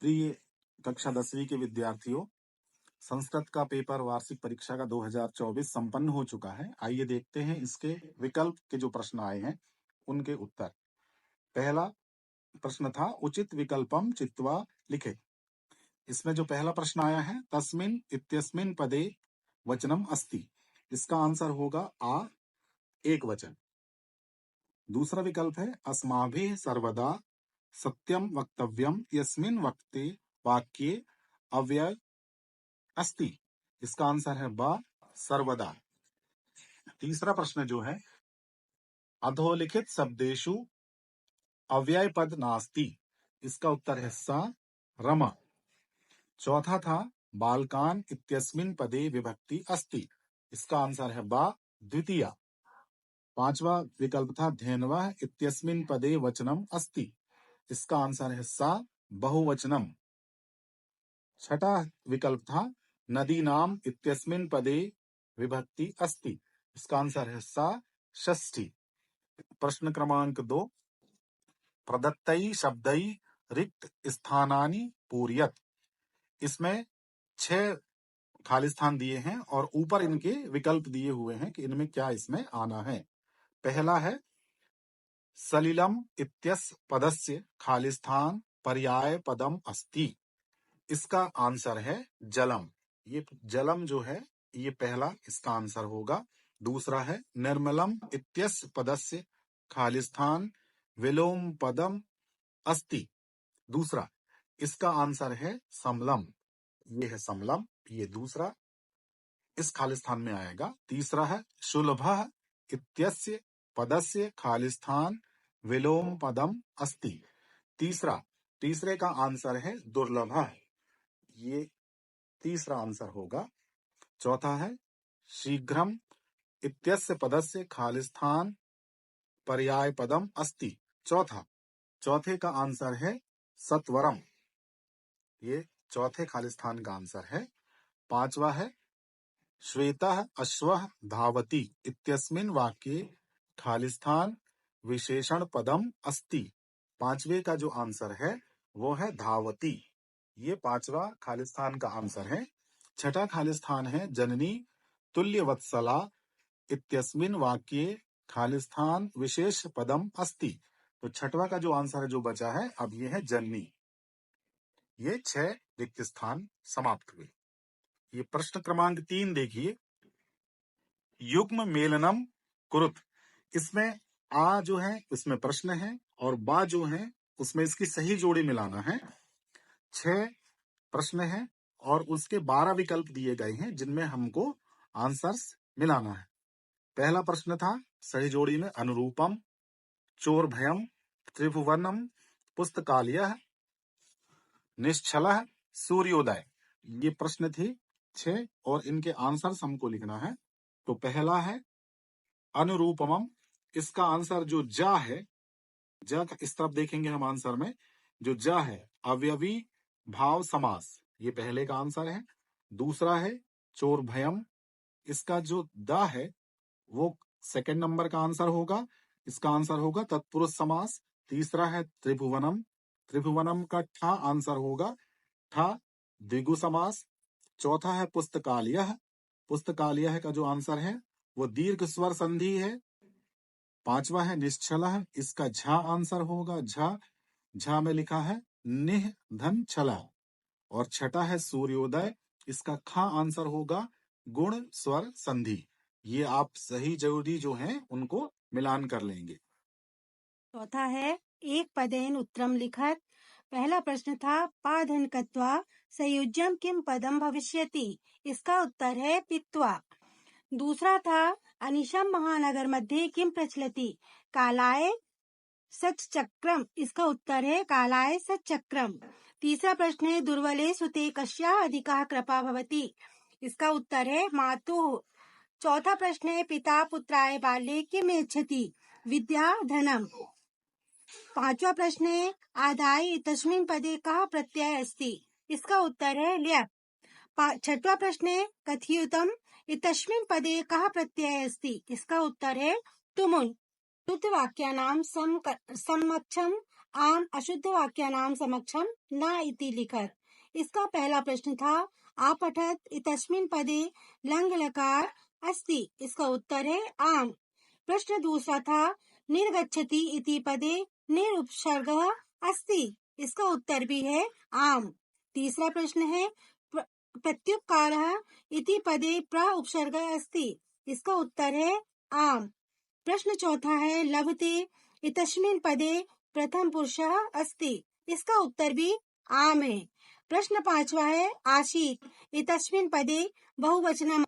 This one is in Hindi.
प्रिय कक्षा 10वीं के विद्यार्थियों, संस्कृत का पेपर वार्षिक परीक्षा का 2024 संपन्न हो चुका है। आइए देखते हैं इसके विकल्प के जो प्रश्न आए हैं उनके उत्तर। पहला प्रश्न था उचित विकल्पम चित्वा लिखे। इसमें जो पहला प्रश्न आया है तस्मिन् इत्यस्मिन् पदे वचनम अस्ति, इसका आंसर होगा आ एक वचन। दूसरा विकल्प है अस्माभिः सर्वदा सत्यम वक्तव्यम यस्मिन् वक्ते वाक्ये अव्यय अस्ति, इसका आंसर है ब सर्वदा। तीसरा प्रश्न जो है अधोलिखित शब्देषु अव्यय पद नास्ति, इसका उत्तर है स रमा। चौथा था बालकान इत्यस्मिन् पदे विभक्ति अस्ति, इसका आंसर है ब द्वितीया। पांचवा विकल्प था धेनवः इत्यस्मिन् पदे वचनम अस्ति, इसका आंसर है सा बहुवचनम। छठा विकल्प था नदीनाम इत्यस्मिन् पदे विभक्ति अस्ति, इसका आंसर है सा षष्ठी। प्रश्न क्रमांक 2 प्रदत्तै शब्दै रिक्त स्थानानि पूरयत, इसमें 6 खाली स्थान दिए हैं और ऊपर इनके विकल्प दिए हुए हैं कि इनमें क्या इसमें आना है। पहला है सलिलम इत्यस्य पदस्य खाली स्थान पर्याय पदम अस्ति, इसका आंसर है जलम। ये जलम जो है ये पहला इसका आंसर होगा। दूसरा है निर्मलम इत्यस्य पदस्य खाली स्थान विलोम पदम अस्ति, दूसरा इसका आंसर है समलम। ये है समलम, ये दूसरा इस खाली स्थान में आएगा। तीसरा है सुलभः इत्यस्य पदस्य खाली स्थान विलोम पदम अस्ति, तीसरे का आंसर है दुर्लभः, ये तीसरा आंसर होगा। चौथा है शीघ्रम इत्यस्य पदस्य खाली स्थान पर्याय पदम अस्ति, चौथे का आंसर है सत्वरम, ये चौथे खाली स्थान का आंसर है। पांचवा है श्वेतः अश्वः धावति इत्यस्मिन् वाक्ये खाली स्थान विशेषण पदम अस्ति, पांचवे का जो आंसर है वो है धावती, ये पांचवा खाली स्थान का आंसर है। छठा खाली स्थान है जननी तुल्यवत्सला इत्यस्मिन् वाक्ये खाली स्थान विशेष पदम अस्ति, तो छठवा का जो आंसर है जो बचा है अब ये है जननी। ये 6 रिक्त स्थान समाप्त हुए। ये प्रश्न क्रमांक 3 देखिए युग्म मेलनम कुरुत, इसमें आ जो है इसमें प्रश्न है और बा जो है उसमें इसकी सही जोड़ी मिलाना है। 6 प्रश्न है और उसके 12 विकल्प दिए गए हैं जिनमें हमको आंसर्स मिलाना है। पहला प्रश्न था सही जोड़ी में अनुरूपम, चोर भयम, त्रिभुवनम, पुस्तकालयः, निश्चलः, सूर्योदय, ये प्रश्न थी 6 और इनके आंसर्स हमको लिखना है। तो पहला है अनुरूपमम, इसका आंसर जो जा है, जा इस तरफ देखेंगे हम आंसर में, जो जा है अवयवी भाव समास, ये पहले का आंसर है। दूसरा है चोर भयम, इसका जो दा है वो सेकंड नंबर का आंसर होगा, इसका आंसर होगा तत्पुरुष समास। तीसरा है त्रिभुवनम, त्रिभुवनम का ठा आंसर होगा ठा द्विगु समास। चौथा है पुस्तकालयः, पुस्तकालयः का जो आंसर है वो दीर्घ स्वर संधि है। पांचवा है निश्चलः, इसका झा आंसर होगा झा में लिखा है निह धन छला। और छठा है सूर्योदय, इसका खा आंसर होगा गुण स्वर संधि। ये आप सही जोड़ी जो हैं उनको मिलान कर लेंगे। चौथा है एक पदेन उत्तरम लिखत। पहला प्रश्न था पाधन कत्वा संयुज्यम किम पदम भविष्यति, इसका उत्तर है पित्वा। दूसरा था अनिशम महानगर मध्ये किम प्रचलति, कालाय सच्चक्रम, इसका उत्तर है कालाय सच्चक्रम। तीसरा प्रश्न है दुर्बले सुते कस्याः अधिकः कृपा भवति, इसका उत्तर है मातुः। चौथा प्रश्न है पिता पुत्राय बाल्ये किम यच्छति, विद्या धनम। पांचवा प्रश्न है आदाय तस्मिन् पदे कः प्रत्यय अस्ति, इसका उत्तर है ल्यप। छठवा प्रश्न है कथयितुम् इत्यस्मिन् पदे कः प्रत्यय अस्ति, इसका उत्तर है तुमुन्। शुद्ध वाक्यानां समकक्षम् आम अशुद्ध वाक्यानां समक्षम न इति लिखत। इसका पहला प्रश्न था आपठत इतस्मिन् पदे लंग लकार अस्ति। इसका उत्तर है आम। प्रश्न दूसरा था निर्गच्छति इति पदे निर उपसर्गः अस्ति। इसका उत्तर भी है आम। तीसरा प्रश्न है प्रत्युपकारः इति पदे प्र उपसर्गः अस्ति। इसका उत्तर है आम। प्रश्न चौथा है लभते इतस्मिन् पदे प्रथम पुरुषः अस्ति। इसका उत्तर भी आम है। प्रश्न पांचवा है आसीत इतस्मिन् पदे बहुवचनम्